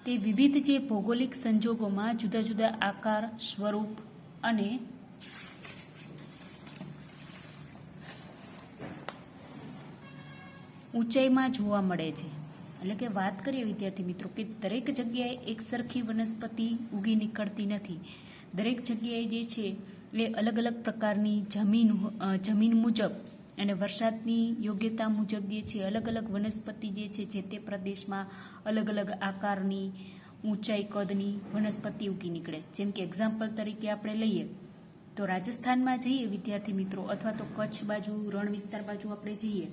તે વિવિધ જે ભૌગોલિક સંજોગોમાં જુદા જુદા આકાર, સ્વરૂપ અને ઊંચાઈમાં જોવા મળે છે. એટલે કે વાત કરીએ વિદ્યાર્થી મિત્રો કે દરેક જગ્યાએ એક સરખી વનસ્પતિ ઉગી નીકળતી નથી. દરેક જગ્યાએ જે છે એ અલગ અલગ પ્રકારની જમીન મુજબ અને વરસાદની યોગ્યતા મુજબ જે છે અલગ અલગ વનસ્પતિ જે છે જે તે પ્રદેશમાં અલગ અલગ આકારની, ઊંચાઈ કદની વનસ્પતિ ઉગી નીકળે. જેમ કે એક્ઝામ્પલ તરીકે આપણે લઈએ તો રાજસ્થાનમાં જઈએ વિદ્યાર્થી મિત્રો અથવા તો કચ્છ બાજુ, રણ વિસ્તાર બાજુ આપણે જઈએ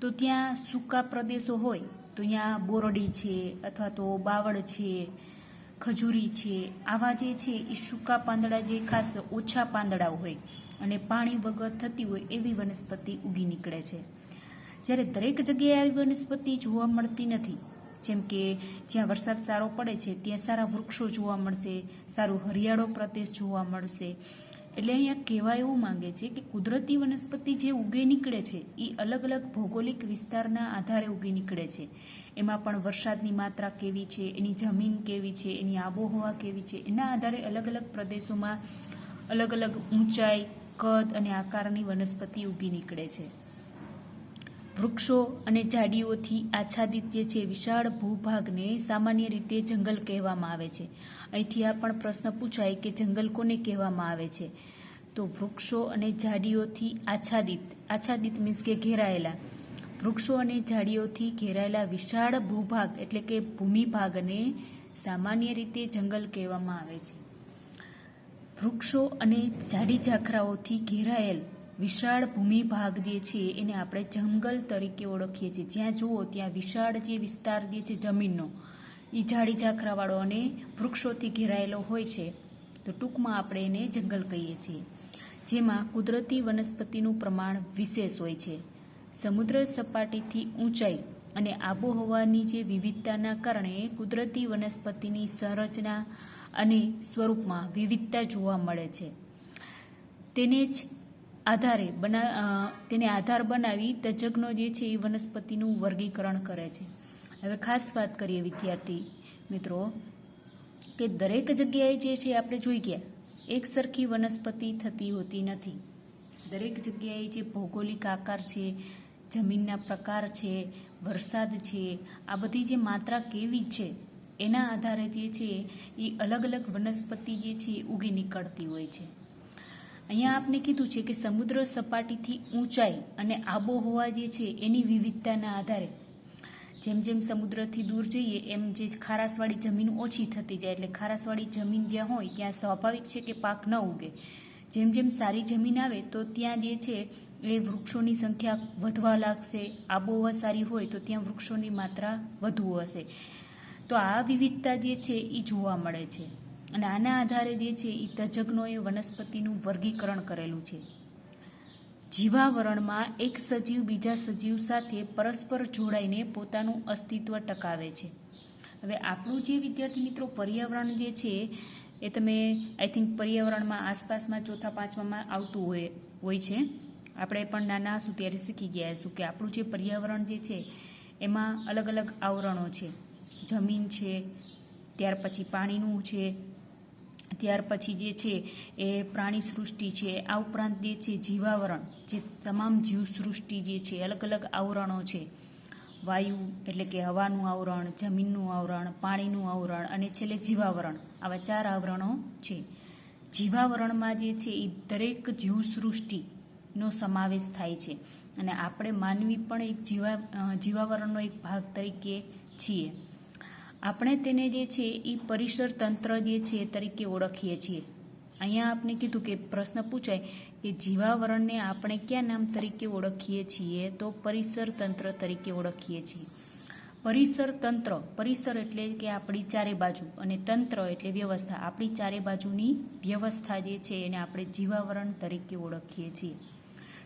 તો ત્યાં સૂકા પ્રદેશો હોય તો અહીંયા બોરડી છે અથવા તો બાવળ છે, ખજૂરી છે, આવા જે છે એ સૂકા પાંદડા જે ખાસ ઓછા પાંદડા હોય અને પાણી વગર થતી હોય એવી વનસ્પતિ ઉગી નીકળે છે. જ્યારે દરેક જગ્યાએ આવી વનસ્પતિ જોવા મળતી નથી. જેમ કે જ્યાં વરસાદ સારો પડે છે ત્યાં સારા વૃક્ષો જોવા મળશે, સારું હરિયાળો પ્રદેશ જોવા મળશે. એટલે અહીંયા કહેવા એવું માંગે છે કે કુદરતી વનસ્પતિ જે ઉગી નીકળે છે એ અલગ અલગ ભૌગોલિક વિસ્તારના આધારે ઉગી નીકળે છે. એમાં પણ વરસાદની માત્રા કેવી છે, એની જમીન કેવી છે, એની આબોહવા કેવી છે, એના આધારે અલગ અલગ પ્રદેશોમાં અલગ અલગ ઊંચાઈ, કદ અને આકારની વનસ્પતિ ઉગી નીકળે છે. વૃક્ષો અને ઝાડીઓથી આચ્છાદિત જે છે વિશાળ ભૂભાગને સામાન્ય રીતે જંગલ કહેવામાં આવે છે. અહીંથી આ પણ પ્રશ્ન પૂછાય કે જંગલ કોને કહેવામાં આવે છે? તો વૃક્ષો અને ઝાડીઓથી આચ્છાદિત મીન્સ કે ઘેરાયેલા, વૃક્ષો અને ઝાડીઓથી ઘેરાયેલા વિશાળ ભૂભાગ એટલે કે ભૂમિભાગને સામાન્ય રીતે જંગલ કહેવામાં આવે છે. વૃક્ષો અને ઝાડી ઝાખરાઓથી ઘેરાયેલ વિશાળ ભૂમિભાગ જે છે એને આપણે જંગલ તરીકે ઓળખીએ છીએ. જ્યાં જુઓ ત્યાં વિશાળ જે વિસ્તાર જે છે જમીનનો એ ઝાડી ઝાખરાવાળો અને વૃક્ષોથી ઘેરાયેલો હોય છે, તો ટૂંકમાં આપણે એને જંગલ કહીએ છીએ. જેમાં કુદરતી વનસ્પતિનું પ્રમાણ વિશેષ હોય છે. સમુદ્ર સપાટીથી ઊંચાઈ અને આબોહવાની જે વિવિધતાના કારણે કુદરતી વનસ્પતિની સંરચના અને સ્વરૂપમાં વિવિધતા જોવા મળે છે. તેને આધાર બનાવી તજજ્ઞો જે છે એ વનસ્પતિનું વર્ગીકરણ કરે છે. હવે ખાસ વાત કરીએ વિદ્યાર્થી મિત્રો કે દરેક જગ્યાએ જે છે આપણે જોઈ ગયા એક સરખી વનસ્પતિ થતી હોતી નથી. દરેક જગ્યાએ જે ભૌગોલિક આકાર છે, જમીનના પ્રકાર છે, વરસાદ છે, આ બધી જે માત્રા કેવી છે એના આધારે જે છે એ અલગ અલગ વનસ્પતિ જે છે ઉગી નીકળતી હોય છે. અહીંયા આપણે કીધું છે કે સમુદ્ર સપાટીથી ઊંચાઈ અને આબોહવા જે છે એની વિવિધતાના આધારે જેમ જેમ સમુદ્રથી દૂર જઈએ એમ જે ખારાશવાળી જમીન ઓછી થતી જાય, એટલે ખારાશવાળી જમીન જ્યાં હોય ત્યાં સ્વાભાવિક છે કે પાક ન ઉગે. જેમ જેમ સારી જમીન આવે તો ત્યાં જે છે એ વૃક્ષોની સંખ્યા વધવા લાગશે. આબોહવા સારી હોય તો ત્યાં વૃક્ષોની માત્રા વધુ હશે. તો આ વિવિધતા જે છે એ જોવા મળે છે અને આના આધારે જે છે એ તજજ્ઞોએ વનસ્પતિનું વર્ગીકરણ કરેલું છે. જીવાવરણમાં એક સજીવ બીજા સજીવ સાથે પરસ્પર જોડાઈને પોતાનું અસ્તિત્વ ટકાવે છે. હવે આપણું જે વિદ્યાર્થી મિત્રો પર્યાવરણ જે છે એ તમે આઈ થિંક પર્યાવરણમાં આસપાસમાં ચોથા પાંચમામાં આવતું હોય છે. આપણે પણ નાના હશું ત્યારે શીખી ગયા હશું કે આપણું જે પર્યાવરણ જે છે એમાં અલગ અલગ આવરણો છે. જમીન છે, ત્યાર પછી પાણીનું છે, ત્યાર પછી જે છે એ પ્રાણી સૃષ્ટિ છે, આ ઉપરાંત જે છે જીવાવરણ, જે તમામ જીવસૃષ્ટિ જે છે અલગ અલગ આવરણો છે. વાયુ એટલે કે હવાનું આવરણ, જમીનનું આવરણ, પાણીનું આવરણ અને છેલ્લે જીવાવરણ, આવા 4 આવરણો છે. જીવાવરણમાં જે છે એ દરેક જીવસૃષ્ટિનો સમાવેશ થાય છે અને આપણે માનવી પણ એક જીવાવરણનો એક ભાગ તરીકે છીએ. આપણે તેને જે છે એ પરિસર તંત્ર જે છે તરીકે ઓળખીએ છીએ. અહીંયા આપણે કીધું કે પ્રશ્ન પૂછાય કે જીવાવરણને આપણે કયા નામ તરીકે ઓળખીએ છીએ? તો પરિસર તંત્ર તરીકે ઓળખીએ છીએ. પરિસર તંત્ર, પરિસર એટલે કે આપણી ચારે બાજુ અને તંત્ર એટલે વ્યવસ્થા, આપણી ચારે બાજુની વ્યવસ્થા જે છે એને આપણે જીવાવરણ તરીકે ઓળખીએ છીએ.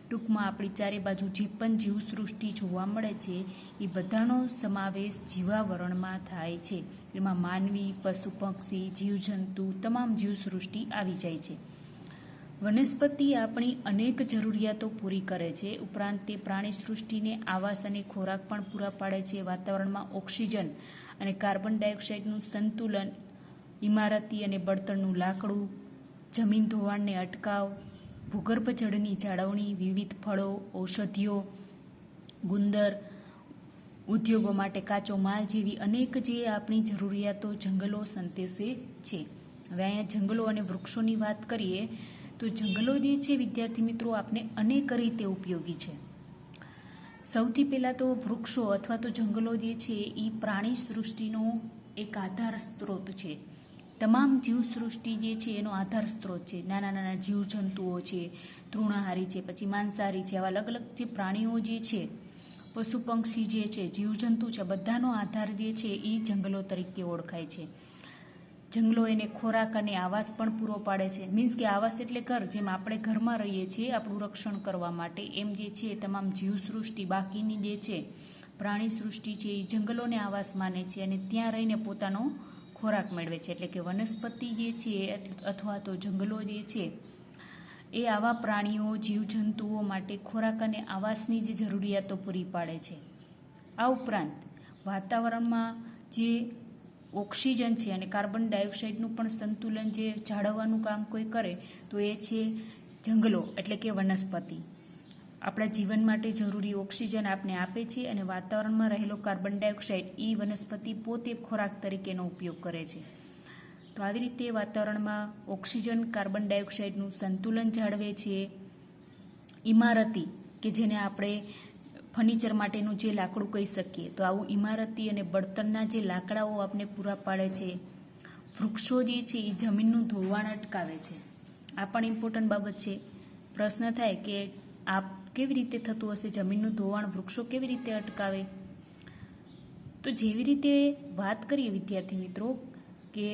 ટૂંકમાં આપણી ચારે બાજુ જે પણ જીવસૃષ્ટિ જોવા મળે છે એ બધાનો સમાવેશ જીવાવરણમાં થાય છે. એમાં માનવી, પશુ પક્ષી, જીવજંતુ, તમામ જીવસૃષ્ટિ આવી જાય છે. વનસ્પતિ આપણી અનેક જરૂરિયાતો પૂરી કરે છે. ઉપરાંત તે પ્રાણી સૃષ્ટિને આવાસ અને ખોરાક પણ પૂરા પાડે છે. વાતાવરણમાં ઓક્સિજન અને કાર્બન ડાયોક્સાઇડનું સંતુલન, ઇમારતી અને બળતણનું લાકડું, જમીન ધોવાણને અટકાવ, ભૂગર્ભ જળની જાળવણી, વિવિધ ફળો, ઔષધિઓ, ગુંદર, ઉદ્યોગો માટે કાચો માલ જેવી અનેક જે આપણી જરૂરિયાતો જંગલો સંતોષે છે. હવે અહીંયા જંગલો અને વૃક્ષોની વાત કરીએ તો જંગલો જે છે વિદ્યાર્થી મિત્રો આપને અનેક રીતે ઉપયોગી છે. સૌથી પહેલાં તો વૃક્ષો અથવા તો જંગલો જે છે એ પ્રાણી સૃષ્ટિનો એક આધાર સ્ત્રોત છે. તમામ જીવસૃષ્ટિ જે છે એનો આધાર સ્ત્રોત છે. નાના નાના જીવજંતુઓ છે, તૃણાહારી છે, પછી માંસાહારી છે, આવા અલગ અલગ જે પ્રાણીઓ જે છે, પશુ પક્ષી જે છે, જીવજંતુ છે, બધાનો આધાર જે છે એ જંગલો તરીકે ઓળખાય છે. જંગલો એને ખોરાક અને આવાસ પણ પૂરો પાડે છે. મીન્સ કે આવાસ એટલે ઘર, જેમ આપણે ઘરમાં રહીએ છીએ આપણું રક્ષણ કરવા માટે, એમ જે છે તમામ જીવસૃષ્ટિ બાકીની જે છે પ્રાણી સૃષ્ટિ છે એ જંગલોને આવાસ માને છે અને ત્યાં રહીને પોતાનો ખોરાક મેળવે છે. એટલે કે વનસ્પતિ જે છે અથવા તો જંગલો જે છે એ આવા પ્રાણીઓ જીવજંતુઓ માટે ખોરાક અને આવાસની જે જરૂરિયાતો પૂરી પાડે છે. આ ઉપરાંત વાતાવરણમાં જે ઓક્સિજન છે અને કાર્બન ડાયોક્સાઇડનું પણ સંતુલન જે જાળવવાનું કામ કોઈ કરે તો એ છે જંગલો એટલે કે વનસ્પતિ. આપણા જીવન માટે જરૂરી ઓક્સિજન આપને આપે છે અને વાતાવરણમાં રહેલો કાર્બન ડાયોક્સાઇડ એ વનસ્પતિ પોતે ખોરાક તરીકેનો ઉપયોગ કરે છે. તો આવી રીતે વાતાવરણમાં ઓક્સિજન કાર્બન ડાયોક્સાઇડનું સંતુલન જાળવે છે. ઇમારતી કે જેને આપણે ફર્નિચર માટેનું જે લાકડું કહી શકીએ તો આવું ઇમારતી અને બળતણના જે લાકડાઓ આપણે પૂરા પાડે છે. વૃક્ષો જે છે એ જમીનનું ધોવાણ અટકાવે છે. આ પણ ઇમ્પોર્ટન્ટ બાબત છે. પ્રશ્ન થાય કે આ કેવી રીતે થતું હશે, જમીનનું ધોવાણ વૃક્ષો કેવી રીતે અટકાવે? તો જેવી રીતે વાત કરીએ વિદ્યાર્થી મિત્રો કે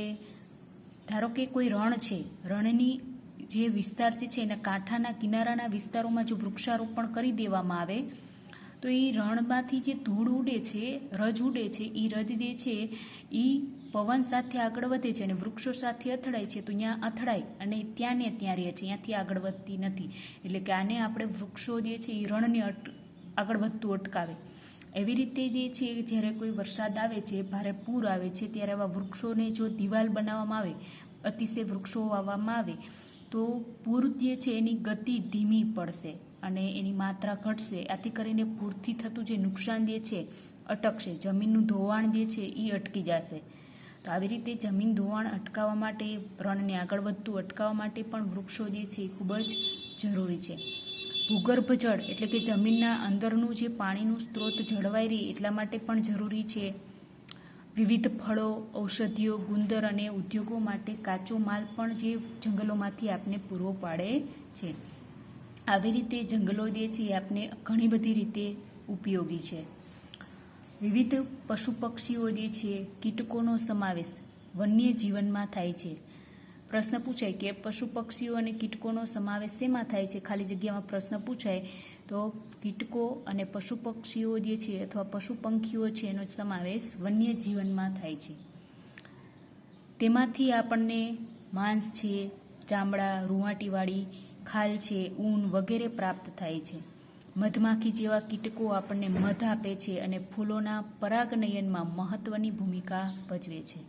ધારો કે કોઈ રણ છે, રણની જે વિસ્તાર છે એના કાંઠાના કિનારાના વિસ્તારોમાં જો વૃક્ષારોપણ કરી દેવામાં આવે તો એ રણમાંથી જે ધૂળ ઉડે છે, રજ ઉડે છે, એ રજ જે છે એ પવન સાથે આગળ વધે છે અને વૃક્ષો સાથે અથડાય છે તો ત્યાં અથડાય અને ત્યાં ને ત્યાં રહે છે, ત્યાંથી આગળ વધતી નથી. એટલે કે આને આપણે વૃક્ષો જે છે એ રણને આગળ વધતું અટકાવે. એવી રીતે જે છે જ્યારે કોઈ વરસાદ આવે છે, ભારે પૂર આવે છે ત્યારે આવા વૃક્ષોને જો દિવાલ બનાવવામાં આવે, અતિશય વૃક્ષો વાવવામાં આવે તો પૂર જે છે એની ગતિ ધીમી પડશે અને એની માત્રા ઘટશે. આથી કરીને પૂરથી થતું જે નુકસાન જે છે અટકશે, જમીનનું ધોવાણ જે છે એ અટકી જશે. તો આવી રીતે જમીન ધોવાણ અટકાવવા માટે, રણને આગળ વધતું અટકાવવા માટે પણ વૃક્ષો જે છે એ ખૂબ જ જરૂરી છે. ભૂગર્ભ જળ એટલે કે જમીનના અંદરનું જે પાણીનું સ્ત્રોત જળવાઈ રહે એટલા માટે પણ જરૂરી છે. વિવિધ ફળો, ઔષધિઓ, ગુંદર અને ઉદ્યોગો માટે કાચો માલ પણ જે જંગલોમાંથી આપને પૂરો પાડે છે. આવી રીતે જંગલો જે છે એ આપને ઘણી બધી રીતે ઉપયોગી છે. વિવિધ પશુ પક્ષીઓ જે છે, કીટકોનો સમાવેશ વન્ય જીવનમાં થાય છે. પ્રશ્ન પૂછાય કે પશુ પક્ષીઓ અને કીટકોનો સમાવેશ શેમાં થાય છે? ખાલી જગ્યામાં પ્રશ્ન પૂછાય તો કીટકો અને પશુ પક્ષીઓ જે છે અથવા પશુ પંખીઓ છે એનો સમાવેશ વન્ય જીવનમાં થાય છે. તેમાંથી આપણને માંસ છે, ચામડા, રૂંવાટીવાળી ખાલ છે, ઊન વગેરે પ્રાપ્ત થાય છે. મધમાખી જેવા કીટકો આપણને મધ આપે છે અને ફૂલોના પરાગનયનમાં મહત્વની ભૂમિકા ભજવે છે.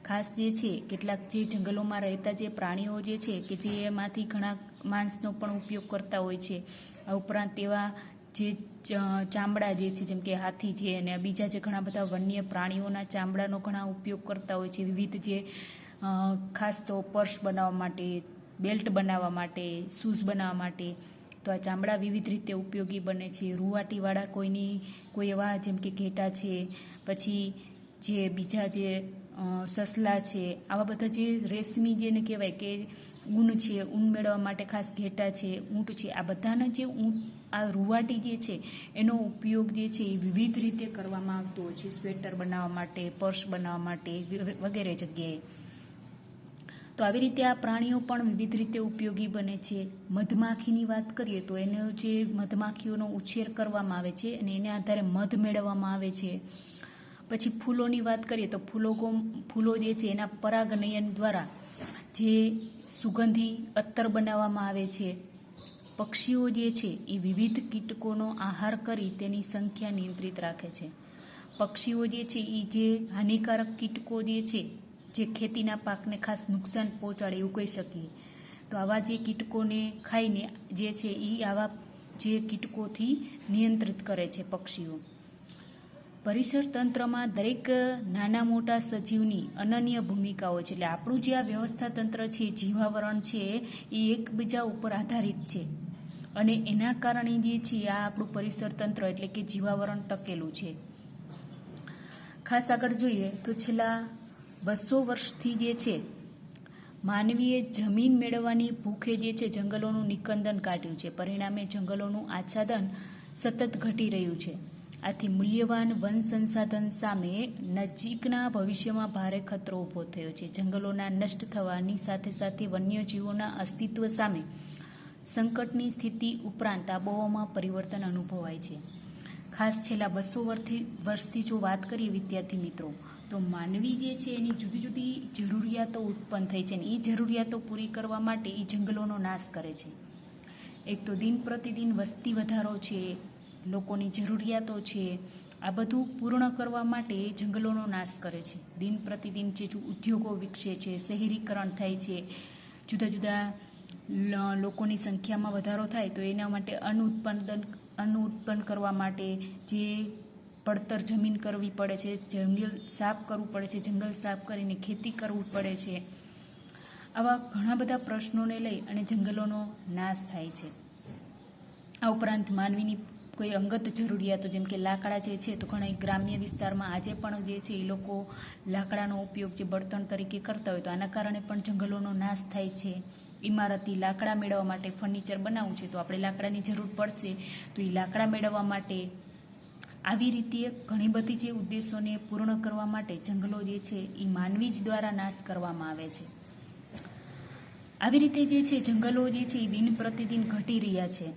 ખાસ જે છે કેટલાક જે જંગલોમાં રહેતા જે પ્રાણીઓ જે છે કે જે એમાંથી ઘણા માંસનો પણ ઉપયોગ કરતા હોય છે. આ ઉપરાંત એવા જે ચામડા જે છે જેમ કે હાથી છે અને બીજા જે ઘણા બધા વન્ય પ્રાણીઓના ચામડાનો ઘણા ઉપયોગ કરતા હોય છે. વિવિધ જે ખાસ તો પર્સ બનાવવા માટે, બેલ્ટ બનાવવા માટે, શૂઝ બનાવવા માટે તો આ ચામડા વિવિધ રીતે ઉપયોગી બને છે. રૂંવાટીવાળા કોઈ એવા જેમ કે ઘેટા છે, પછી જે બીજા જે સસલા છે, આવા બધા જે રેશમી જેને કહેવાય કે ઊન છે, ઊન મેળવવા માટે ખાસ ઘેટા છે, ઊંટ છે, આ બધાના જે આ રૂંવાટી જે છે એનો ઉપયોગ જે છે એ વિવિધ રીતે કરવામાં આવતો હોય છે. સ્વેટર બનાવવા માટે, પર્સ બનાવવા માટે વગેરે જગ્યાએ. તો આવી રીતે આ પ્રાણીઓ પણ વિવિધ રીતે ઉપયોગી બને છે. મધમાખીની વાત કરીએ તો એનો જે મધમાખીઓનો ઉછેર કરવામાં આવે છે અને એને આધારે મધ મેળવવામાં આવે છે. પછી ફૂલોની વાત કરીએ તો ફૂલો જે છે એના પરાગનયન દ્વારા જે સુગંધી અત્તર બનાવવામાં આવે છે. પક્ષીઓ જે છે એ વિવિધ કીટકોનો આહાર કરી તેની સંખ્યા નિયંત્રિત રાખે છે. પક્ષીઓ જે છે એ જે હાનિકારક કીટકો જે છે જે ખેતીના પાકને ખાસ નુકસાન પહોંચાડે એવું કહી શકીએ તો આવા જે કીટકોને ખાઈને જે છે એ આવા જે કીટકોથી નિયંત્રિત કરે છે પક્ષીઓ. પરિસર તંત્રમાં દરેક નાના મોટા સજીવની અનન્ય ભૂમિકાઓ છે. એટલે આપણું જે આ વ્યવસ્થા તંત્ર છે, જીવાવરણ છે એ એકબીજા ઉપર આધારિત છે અને એના કારણે જે છે આ આપણું પરિસર તંત્ર એટલે કે જીવાવરણ ટકેલું છે. ખાસ આગળ જોઈએ તો છેલ્લા 200 વર્ષથી જે છે માનવીએ જમીન મેળવવાની ભૂખે જે છે જંગલોનું નિકંદન કાઢ્યું છે. પરિણામે જંગલોનું આચ્છાદન સતત ઘટી રહ્યું છે. આથી મૂલ્યવાન વન સંસાધન સામે નજીકના ભવિષ્યમાં ભારે ખતરો ઊભો થયો છે. જંગલોના નષ્ટ થવાની સાથે સાથે વન્યજીવોના અસ્તિત્વ સામે સંકટની સ્થિતિ ઉપરાંત આબોહવામાં પરિવર્તન અનુભવાય છે. ખાસ છેલ્લા 200 વર્ષથી જો વાત કરીએ વિદ્યાર્થી મિત્રો તો માનવી જે છે એની જુદી જુદી જરૂરિયાતો ઉત્પન્ન થઈ છે, અને એ જરૂરિયાતો પૂરી કરવા માટે એ જંગલોનો નાશ કરે છે. એક તો દિન પ્રતિદિન વસ્તી વધારો છે, લોકોની જરૂરિયાતો છે, આ બધું પૂર્ણ કરવા માટે જંગલોનો નાશ કરે છે. દિન પ્રતિદિન જે ઉદ્યોગો વિકસે છે, શહેરીકરણ થાય છે, જુદા જુદા લોકોની સંખ્યામાં વધારો થાય તો એના માટે અન્ન ઉત્પન્ન કરવા માટે જે પડતર જમીન કરવી પડે છે, જંગલ સાફ કરવું પડે છે, જંગલ સાફ કરીને ખેતી કરવું પડે છે. આવા ઘણા બધા પ્રશ્નોને લઈ અને જંગલોનો નાશ થાય છે. આ ઉપરાંત માનવીની કોઈ અંગત જરૂરિયાતો જેમ કે લાકડા જે છે, તો ઘણા ગ્રામ્ય વિસ્તારમાં આજે પણ જે છે એ લોકો લાકડાનો ઉપયોગ જે બળતણ તરીકે કરતા હોય, તો આના કારણે પણ જંગલોનો નાશ થાય છે. ઇમારતી લાકડા મેળવવા માટે ફર્નિચર બનાવવું છે તો આપણે લાકડાની જરૂર પડશે, તો એ લાકડા મેળવવા માટે આવી રીતે ઘણી બધી જે ઉદ્દેશોને પૂર્ણ કરવા માટે જંગલો જે છે એ માનવી જ દ્વારા નાશ કરવામાં આવે છે. આવી રીતે જે છે જંગલો જે છે એ દિન પ્રતિદિન ઘટી રહ્યા છે,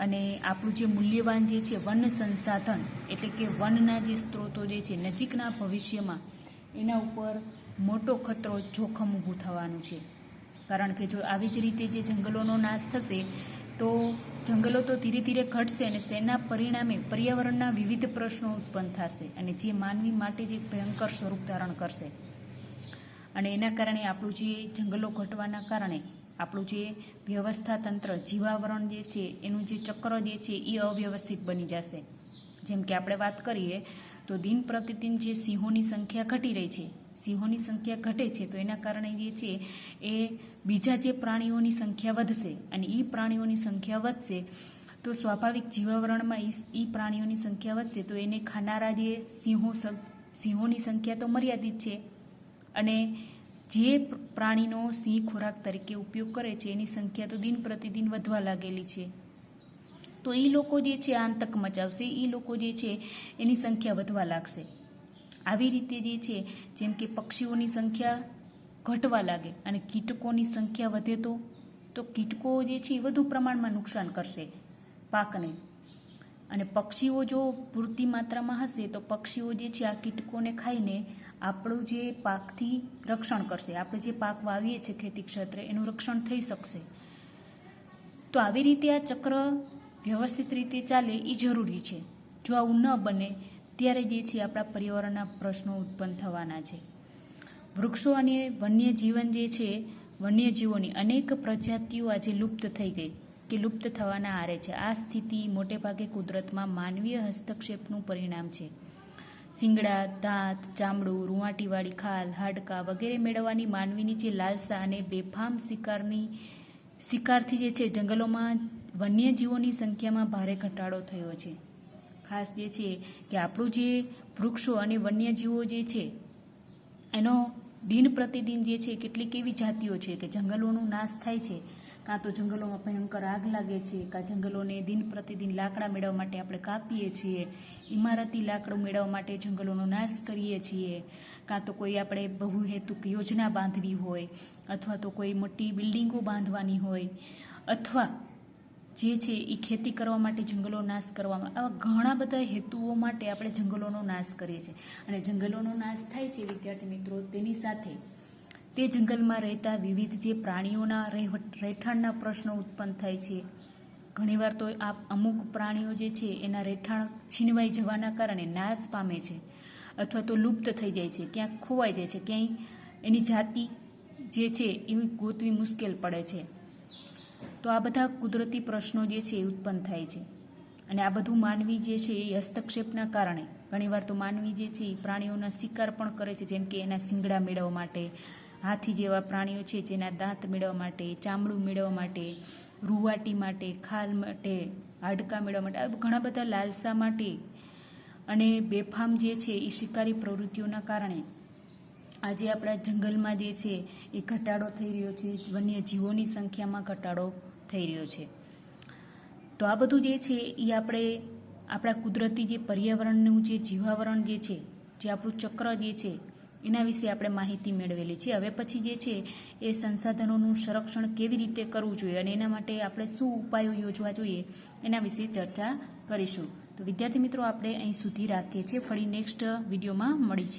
અને આપણું જે મૂલ્યવાન જે છે વન સંસાધન એટલે કે વનના જે સ્ત્રોતો જે છે નજીકના ભવિષ્યમાં એના ઉપર મોટો ખતરો જોખમ ઊભું થવાનું છે. કારણ કે જો આવી જ રીતે જે જંગલોનો નાશ થશે તો જંગલો તો ધીરે ધીરે ઘટશે, અને તેના પરિણામે પર્યાવરણના વિવિધ પ્રશ્નો ઉત્પન્ન થશે, અને જે માનવી માટે જે ભયંકર સ્વરૂપ ધારણ કરશે. અને એના કારણે આપણું જે જંગલો ઘટવાના કારણે આપણું જે વ્યવસ્થા તંત્ર જીવાવરણ જે છે એનું જે ચક્ર જે છે એ અવ્યવસ્થિત બની જશે. જેમ કે આપણે વાત કરીએ તો દિન પ્રતિદિન જે સિંહોની સંખ્યા ઘટી રહી છે, સિંહોની સંખ્યા ઘટે છે તો એના કારણે જે છે એ બીજા જે પ્રાણીઓની સંખ્યા વધશે, અને એ પ્રાણીઓની સંખ્યા વધશે તો સ્વાભાવિક જીવાવરણમાં એ પ્રાણીઓની સંખ્યા વધશે તો એને ખાનારા જે સિંહોની સંખ્યા તો મર્યાદિત છે, અને જે પ્રાણીનો સિંહ ખોરાક તરીકે ઉપયોગ કરે છે એની સંખ્યા તો દિન પ્રતિદિન વધવા લાગેલી છે. તો એ લોકો જે છે આતંક મચાવશે, એ લોકો જે છે એની સંખ્યા વધવા લાગશે. આવી રીતે જે છે જેમ કે પક્ષીઓની સંખ્યા ઘટવા લાગે અને કીટકોની સંખ્યા વધે તો કીટકો જે છે એ વધુ પ્રમાણમાં નુકસાન કરશે પાકને, અને પક્ષીઓ જો પૂરતી માત્રામાં હશે તો પક્ષીઓ જે છે આ કીટકોને ખાઈને આપણું જે પાકથી રક્ષણ કરશે. આપણે જે પાક વાવીએ છીએ ખેતી ક્ષેત્રે એનું રક્ષણ થઈ શકશે. તો આવી રીતે આ ચક્ર વ્યવસ્થિત રીતે ચાલે એ જરૂરી છે. જો આવું ન બને ત્યારે જે છે આપણા પર્યાવરણના પ્રશ્નો ઉત્પન્ન થવાના છે. વૃક્ષો અને વન્યજીવન જે છે, વન્યજીવોની અનેક પ્રજાતિઓ આજે લુપ્ત થઈ ગઈ કે લુપ્ત થવાના આરે છે. આ સ્થિતિ મોટે ભાગે કુદરતમાં માનવીય હસ્તક્ષેપનું પરિણામ છે. શિંગડા, દાંત, ચામડું, રૂંવાટીવાળી ખાલ, હાડકાં વગેરે મેળવવાની માનવીની જે લાલસા અને બેફામ શિકારથી જે છે જંગલોમાં વન્યજીવોની સંખ્યામાં ભારે ઘટાડો થયો છે. ખાસ જે છે કે આપણું જે વૃક્ષો અને વન્યજીવો જે છે એનો દિન પ્રતિદિન જે છે કેટલીક એવી જાતિઓ છે કે જંગલોનો નાશ થાય છે, કાં તો જંગલોમાં ભયંકર આગ લાગે છે, કાં જંગલોને દિન પ્રતિદિન લાકડા મેળવવા માટે આપણે કાપીએ છીએ, ઇમારતી લાકડું મેળવવા માટે જંગલોનો નાશ કરીએ છીએ, કાં તો કોઈ આપણે બહુહેતુક યોજના બાંધવી હોય, અથવા તો કોઈ મોટી બિલ્ડિંગો બાંધવાની હોય, અથવા જે છે એ ખેતી કરવા માટે જંગલો નાશ કરવામાં, આવા ઘણા બધા હેતુઓ માટે આપણે જંગલોનો નાશ કરીએ છીએ. અને જંગલોનો નાશ થાય છે વિદ્યાર્થી મિત્રો, તેની સાથે તે જંગલમાં રહેતા વિવિધ જે પ્રાણીઓના રહેઠાણના પ્રશ્નો ઉત્પન્ન થાય છે. ઘણીવાર તો આ અમુક પ્રાણીઓ જે છે એના રહેઠાણ છીનવાઈ જવાના કારણે નાશ પામે છે, અથવા તો લુપ્ત થઈ જાય છે, ક્યાંક ખોવાઈ જાય છે, ક્યાંય એની જાતિ જે છે એ ગોતવી મુશ્કેલ પડે છે. તો આ બધા કુદરતી પ્રશ્નો જે છે એ ઉત્પન્ન થાય છે, અને આ બધું માનવી જે છે એ હસ્તક્ષેપના કારણે ઘણીવાર તો માનવી જે છે એ પ્રાણીઓના શિકાર પણ કરે છે, જેમ કે એના શિંગડા મેળવવા માટે, હાથી જેવા પ્રાણીઓ છે જેના દાંત મેળવવા માટે, ચામડું મેળવવા માટે, રૂંવાટી માટે, ખાલ માટે, હાડકાં મેળવવા માટે, આ ઘણા બધા લાલસા માટે અને બેફામ જે છે એ શિકારી પ્રવૃત્તિઓના કારણે આજે આપણા જંગલમાં જે છે એ ઘટાડો થઈ રહ્યો છે, વન્યજીવોની સંખ્યામાં ઘટાડો થઈ રહ્યો છે. તો આ બધું જે છે એ આપણે આપણા કુદરતી જે પર્યાવરણનું જે જીવાવરણ જે છે, જે આપણું ચક્ર જે છે એના વિશે આપણે માહિતી મેળવેલી છે. હવે પછી જે છે એ સંસાધનોનું સંરક્ષણ કેવી રીતે કરવું જોઈએ અને એના માટે આપણે શું ઉપાયો યોજવા જોઈએ એના વિશે ચર્ચા કરીશું. તો વિદ્યાર્થી મિત્રો આપણે અહીં સુધી રાખીએ છીએ. ફરી નેક્સ્ટ વિડીયોમાં મળીશું.